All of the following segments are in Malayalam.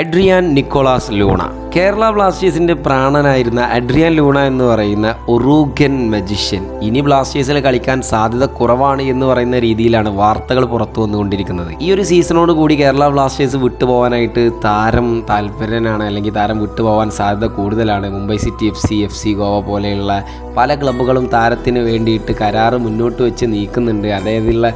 Adrian Nicholas Luna. കേരള ബ്ലാസ്റ്റേഴ്സിൻ്റെ പ്രാണനായിരുന്ന അഡ്രിയാൻ ലൂണ എന്ന് പറയുന്ന ഉറുഗ്വൻ മജീഷ്യൻ ഇനി ബ്ലാസ്റ്റേഴ്സിൽ കളിക്കാൻ സാധ്യത കുറവാണ് എന്ന് പറയുന്ന രീതിയിലാണ് വാർത്തകൾ പുറത്തു വന്നുകൊണ്ടിരിക്കുന്നത്. ഈ ഒരു സീസണോട് കൂടി കേരള ബ്ലാസ്റ്റേഴ്സ് വിട്ടുപോകാനായിട്ട് താരം താല്പര്യനാണ്, അല്ലെങ്കിൽ താരം വിട്ടുപോകാൻ സാധ്യത കൂടുതലാണ്. Mumbai city F C Goa പോലെയുള്ള പല ക്ലബ്ബുകളും താരത്തിന് വേണ്ടിയിട്ട് കരാറ് മുന്നോട്ട് വെച്ച് നീക്കുന്നുണ്ട്. അതായതുള്ള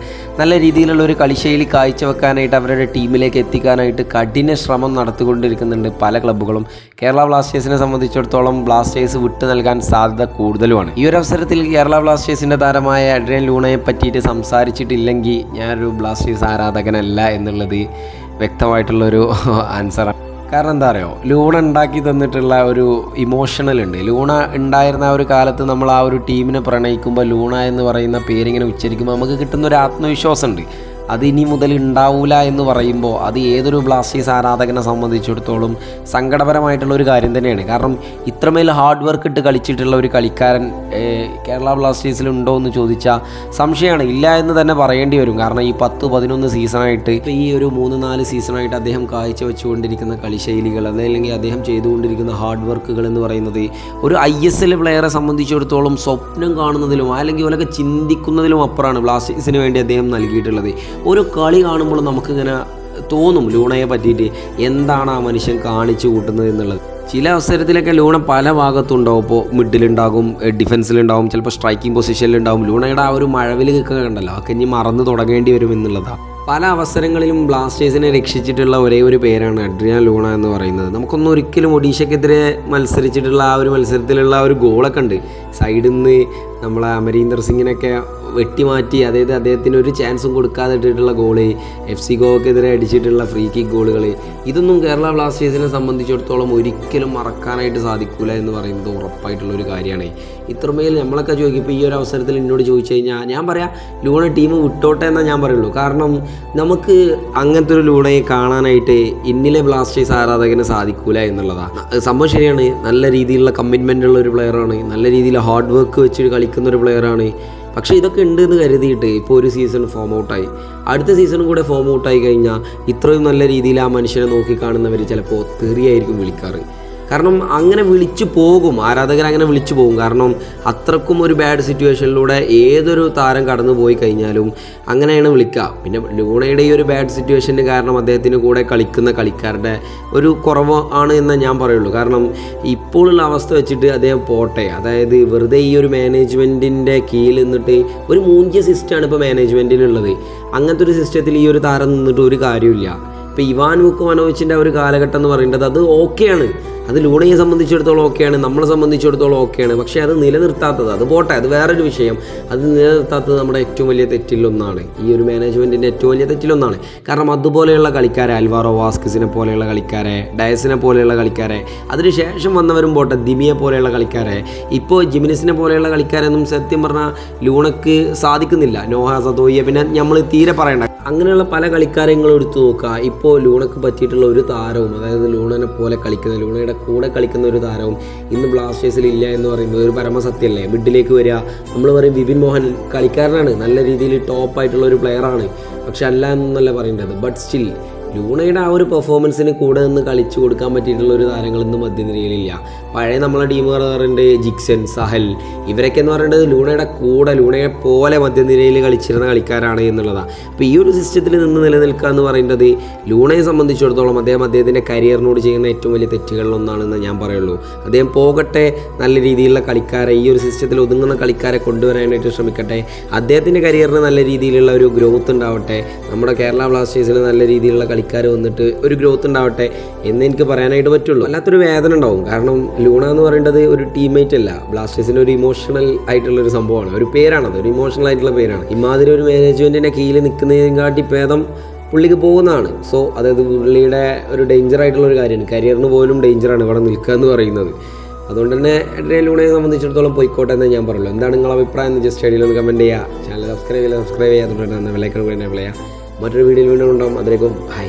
നല്ല രീതിയിലുള്ള ഒരു കളിശൈലി കാഴ്ചവെക്കാനായിട്ട് അവരുടെ ടീമിലേക്ക് എത്തിക്കാനായിട്ട് കഠിന ശ്രമം നടത്തിക്കൊണ്ടിരിക്കുന്നുണ്ട് പല ക്ലബ്ബുകളും. കേരള ബ്ലാസ്റ്റേഴ്സിനെ സംബന്ധിച്ചിടത്തോളം ബ്ലാസ്റ്റേഴ്സ് വിട്ടു നൽകാൻ സാധ്യത കൂടുതലുമാണ്. ഈ ഒരു അവസരത്തിൽ കേരള ബ്ലാസ്റ്റേഴ്സിൻ്റെ താരമായ അഡ്രിയാൻ ലൂണയെ പറ്റിയിട്ട് സംസാരിച്ചിട്ടില്ലെങ്കിൽ ഞാനൊരു ബ്ലാസ്റ്റേഴ്സ് ആരാധകനല്ല എന്നുള്ളത് വ്യക്തമായിട്ടുള്ളൊരു ആൻസറാണ്. കാരണം എന്താ പറയുക, ലൂണ ഉണ്ടാക്കി തന്നിട്ടുള്ള ഒരു ഇമോഷണൽ ഉണ്ട്. ലൂണ ഉണ്ടായിരുന്ന ആ ഒരു കാലത്ത് നമ്മൾ ആ ഒരു ടീമിനെ പ്രണയിക്കുമ്പോൾ ലൂണ എന്ന് പറയുന്ന പേരിങ്ങനെ ഉച്ചരിക്കുമ്പോൾ നമുക്ക് കിട്ടുന്ന ഒരു ആത്മവിശ്വാസമുണ്ട്. അത് ഇനി മുതൽ ഉണ്ടാവില്ല എന്ന് പറയുമ്പോൾ അത് ഏതൊരു ബ്ലാസ്റ്റേഴ്സ് ആരാധകനെ സംബന്ധിച്ചിടത്തോളം സങ്കടപരമായിട്ടുള്ള ഒരു കാര്യം തന്നെയാണ്. കാരണം ഇത്രമേൽ ഹാർഡ് വർക്ക് ഇട്ട് കളിച്ചിട്ടുള്ള ഒരു കളിക്കാരൻ കേരള ബ്ലാസ്റ്റേഴ്സിലുണ്ടോ എന്ന് ചോദിച്ചാൽ സംശയമാണ്. ഇല്ല എന്ന് തന്നെ പറയേണ്ടി വരും. കാരണം ഈ 10-11 സീസണായിട്ട്, ഈ ഒരു 3-4 സീസണായിട്ട് അദ്ദേഹം കാഴ്ചവെച്ചുകൊണ്ടിരിക്കുന്ന കളിശൈലികൾ, അതല്ലെങ്കിൽ അദ്ദേഹം ചെയ്തുകൊണ്ടിരിക്കുന്ന ഹാർഡ് വർക്കുകൾ എന്ന് പറയുന്നത് ഒരു ISL പ്ലെയറെ സംബന്ധിച്ചിടത്തോളം സ്വപ്നം കാണുന്നതിലും അല്ലെങ്കിൽ അവരൊക്കെ ചിന്തിക്കുന്നതിലും അപ്പുറമാണ് ബ്ലാസ്റ്റേഴ്സിന് വേണ്ടി അദ്ദേഹം നൽകിയിട്ടുള്ളത്. ഒരു കളി കാണുമ്പോൾ നമുക്കിങ്ങനെ തോന്നും ലൂണയെ പറ്റിയിട്ട് എന്താണ് ആ മനുഷ്യൻ കാണിച്ചു കൂട്ടുന്നത് എന്നുള്ളത്. ചില അവസരത്തിലൊക്കെ ലൂണ പല ഭാഗത്തുണ്ടാവും. ഇപ്പോൾ മിഡിലുണ്ടാകും, ഡിഫൻസിലുണ്ടാവും, ചിലപ്പോൾ സ്ട്രൈക്കിംഗ് പൊസിഷനിലുണ്ടാവും. ലൂണയുടെ ആ ഒരു മഴവിലൊക്കെ കണ്ടല്ലോ, ഒക്കെ ഇനി മറന്നു തുടങ്ങേണ്ടി വരും എന്നുള്ളതാണ്. പല അവസരങ്ങളിലും ബ്ലാസ്റ്റേഴ്സിനെ രക്ഷിച്ചിട്ടുള്ള ഒരേ ഒരു പേരാണ് അഡ്രിയാൻ ലൂണ എന്ന് പറയുന്നത്. നമുക്കൊന്നും ഒരിക്കലും ഒഡീഷയ്ക്കെതിരെ മത്സരിച്ചിട്ടുള്ള ആ ഒരു മത്സരത്തിലുള്ള ആ ഒരു ഗോളൊക്കെ ഉണ്ട്. സൈഡിൽ നിന്ന് നമ്മളെ അമരീന്ദർ സിംഗിനൊക്കെ വെട്ടിമാറ്റി, അതായത് അദ്ദേഹത്തിന് ഒരു ചാൻസും കൊടുക്കാതെ ഇട്ടിട്ടുള്ള ഗോള്, FC ഗോവക്കെതിരെ അടിച്ചിട്ടുള്ള ഫ്രീ കിക്ക് ഗോളുകൾ, ഇതൊന്നും കേരള ബ്ലാസ്റ്റേഴ്സിനെ സംബന്ധിച്ചിടത്തോളം ഒരിക്കലും മറക്കാനായിട്ട് സാധിക്കില്ല എന്ന് പറയുന്നത് ഉറപ്പായിട്ടുള്ളൊരു കാര്യമാണ്. ഇത്രമേൽ നമ്മളൊക്കെ ചോദിക്കും. ഇപ്പോൾ ഈ ഒരു അവസരത്തിൽ എന്നോട് ചോദിച്ചു കഴിഞ്ഞാൽ ഞാൻ പറയാം ലൂണ ടീം വിട്ടോട്ടെ എന്നാൽ ഞാൻ പറയുള്ളൂ. കാരണം നമുക്ക് അങ്ങനത്തെ ഒരു ലൂണയെ കാണാനായിട്ട് ഇന്നിലെ ബ്ലാസ്റ്റേഴ്സ് ആരാധകന് സാധിക്കില്ല എന്നുള്ളതാണ് സംഭവം. ശരിയാണ്, നല്ല രീതിയിലുള്ള കമ്മിറ്റ്മെൻ്റ് ഉള്ള ഒരു പ്ലെയറാണ്, നല്ല രീതിയിൽ ഹാർഡ് വർക്ക് വെച്ച് കളിക്കുന്ന ഒരു പ്ലെയറാണ്. പക്ഷേ ഇതൊക്കെ ഉണ്ട് എന്ന് കരുതിയിട്ട് ഇപ്പോൾ ഒരു സീസൺ ഫോം ഔട്ടായി, അടുത്ത സീസണും കൂടെ ഫോം ഔട്ടായി കഴിഞ്ഞാൽ ഇത്രയും നല്ല രീതിയിൽ ആ മനുഷ്യനെ നോക്കിക്കാണുന്നവർ ചിലപ്പോൾ തെറിയായിരിക്കും വിളിക്കാറ്. കാരണം അങ്ങനെ വിളിച്ചു പോകും, ആരാധകർ അങ്ങനെ വിളിച്ചു പോകും. കാരണം അത്രക്കും ഒരു ബാഡ് സിറ്റുവേഷനിലൂടെ ഏതൊരു താരം കടന്നു പോയി കഴിഞ്ഞാലും അങ്ങനെയാണ് വിളിക്കുക. പിന്നെ ലൂണയുടെ ഈ ഒരു ബാഡ് സിറ്റുവേഷന് കാരണം അദ്ദേഹത്തിന് കൂടെ കളിക്കുന്ന കളിക്കാരുടെ ഒരു കുറവ് ആണ് എന്ന് ഞാൻ പറയുള്ളൂ. കാരണം ഇപ്പോഴുള്ള അവസ്ഥ വെച്ചിട്ട് അദ്ദേഹം പോട്ടെ, അതായത് വെറുതെ ഈ ഒരു മാനേജ്മെൻറ്റിൻ്റെ കീഴിൽ നിന്നിട്ട് ഒരു മൂഞ്ചിയ സിസ്റ്റമാണ് ഇപ്പോൾ മാനേജ്മെൻറ്റിനുള്ളത്. അങ്ങനത്തെ ഒരു സിസ്റ്റത്തിൽ ഈ ഒരു താരം നിന്നിട്ട് ഒരു കാര്യമില്ല. ഇപ്പോൾ ഇവാൻ വുക്കോവിച്ചിൻ്റെ ഒരു കാലഘട്ടം എന്ന് പറയുന്നത് അത് ഓക്കെയാണ്, അത് ലൂണയെ സംബന്ധിച്ചിടത്തോളം ഓക്കെയാണ്, നമ്മളെ സംബന്ധിച്ചിടത്തോളം ഓക്കെയാണ്. പക്ഷേ അത് നിലനിർത്താത്തത്, അത് പോട്ടെ, അത് വേറൊരു വിഷയം. അത് നിലനിർത്താത്തത് നമ്മുടെ ഏറ്റവും വലിയ തെറ്റിലൊന്നാണ്, ഈ ഒരു മാനേജ്മെൻറ്റിൻ്റെ ഏറ്റവും വലിയ തെറ്റിലൊന്നാണ്. കാരണം അതുപോലെയുള്ള കളിക്കാരെ, അൽവാറോ വാസ്കിസിനെ പോലെയുള്ള കളിക്കാരെ, ഡയസിനെ പോലെയുള്ള കളിക്കാരെ, അതിനുശേഷം വന്നവരും പോട്ടെ, ദിമിയെ പോലെയുള്ള കളിക്കാരെ, ഇപ്പോൾ ജിമിനിസിനെ പോലെയുള്ള കളിക്കാരൊന്നും സത്യം പറഞ്ഞാൽ ലൂണക്ക് സാധിക്കുന്നില്ല. നോഹ സദോയെ പിന്നെ നമ്മൾ തീരെ പറയണ്ട. അങ്ങനെയുള്ള പല കളിക്കാരെങ്ങളും എടുത്തു നോക്കുക. ഇപ്പോൾ ലൂണക്ക് പറ്റിയിട്ടുള്ള ഒരു താരവും, അതായത് ലൂണനെ പോലെ കളിക്കുന്ന, ലൂണയുടെ കൂടെ കളിക്കുന്ന ഒരു താരവും ഇന്ന് ബ്ലാസ്റ്റേഴ്സിൽ ഇല്ല എന്ന് പറയുന്നത് ഒരു പരമസത്യമല്ലേ. മിഡിലേക്ക് വരിക, നമ്മൾ പറയും വിപിൻ മോഹൻ കളിക്കാരനാണ്, നല്ല രീതിയിൽ ടോപ്പായിട്ടുള്ള ഒരു പ്ലെയറാണ്, പക്ഷെ അല്ല എന്നല്ല പറയേണ്ടത്. ബട്ട് സ്റ്റിൽ ലൂണയുടെ ആ ഒരു പെർഫോമൻസിന് കൂടെ നിന്ന് കളിച്ചു കൊടുക്കാൻ പറ്റിയിട്ടുള്ള ഒരു താരങ്ങളൊന്നും മധ്യനിരയിലില്ല. പഴയ നമ്മളെ ടീം പറയുന്നുണ്ട് ജിക്സൺ, സഹൽ, ഇവരൊക്കെ എന്ന് പറയുന്നത് ലൂണയുടെ കൂടെ, ലൂണയെ പോലെ മധ്യനിരയിൽ കളിച്ചിരുന്ന കളിക്കാരാണ് എന്നുള്ളതാണ്. അപ്പോൾ ഈ ഒരു സിസ്റ്റത്തിൽ നിന്ന് നിലനിൽക്കുക എന്ന് പറയുന്നത് ലൂണയെ സംബന്ധിച്ചിടത്തോളം അദ്ദേഹത്തിൻ്റെ കരിയറിനോട് ചെയ്യുന്ന ഏറ്റവും വലിയ തെറ്റുകളിലൊന്നാണെന്ന് ഞാൻ പറയുള്ളൂ. അദ്ദേഹം പോകട്ടെ, നല്ല രീതിയിലുള്ള കളിക്കാരെ, ഈ ഒരു സിസ്റ്റത്തിൽ ഒതുങ്ങുന്ന കളിക്കാരെ കൊണ്ടുവരാനായിട്ട് ശ്രമിക്കട്ടെ. അദ്ദേഹത്തിൻ്റെ കരിയറിന് നല്ല രീതിയിലുള്ള ഒരു ഗ്രോത്ത് ഉണ്ടാവട്ടെ, നമ്മുടെ കേരള ബ്ലാസ്റ്റേഴ്സിന് നല്ല രീതിയിലുള്ള കളിക്കാർ വന്നിട്ട് ഒരു ഗ്രോത്ത് ഉണ്ടാവട്ടെ എന്ന് എനിക്ക് പറയാനായിട്ട് പറ്റുള്ളൂ. അല്ലാത്തൊരു വേദന ഉണ്ടാവും. കാരണം ലൂണ എന്ന് പറയുന്നത് ഒരു ടീംമേറ്റ് അല്ല, ബ്ലാസ്റ്റേഴ്സിൻ്റെ ഒരു ഇമോഷണൽ ആയിട്ടുള്ളൊരു സംഭവമാണ്, ഒരു പേരാണത്, ഒരു ഇമോഷണൽ ആയിട്ടുള്ള പേരാണ്. ഇമാതിരി ഒരു മാനേജ്മെൻറ്റിൻ്റെ കീഴിൽ നിൽക്കുന്നതിനെക്കാട്ടി ഭേദം പുള്ളിക്ക് പോകുന്നതാണ്. സോ അതായത് പുള്ളിയുടെ ഒരു ഡേഞ്ചർ ആയിട്ടുള്ള ഒരു കാര്യമാണ്, കരിയറിന് പോലും ഡേഞ്ചറാണ് ഇവിടെ നിൽക്കുക എന്ന് പറയുന്നത്. അതുകൊണ്ട് തന്നെ അഡ്രിയാൻ ലൂണയെ സംബന്ധിച്ചിടത്തോളം പോയിക്കോട്ടെ എന്ന് ഞാൻ പറയുള്ളൂ. എന്താണ് നിങ്ങളുടെ അഭിപ്രായം എന്ന് ജസ്റ്റ് ഐഡിയിൽ ഒന്ന് കമൻറ്റ് ചെയ്യുക. ചാനൽ സബ്സ്ക്രൈബ് ചെയ്യാതെ സബ്സ്ക്രൈബ് ചെയ്യാതെ വിലക്കാൻ കൂടി എന്നെ വിളയാം. മറ്റൊരു വീഡിയോയിൽ വീണ്ടും ഉണ്ടാകും. അതിലേക്കും ബൈ.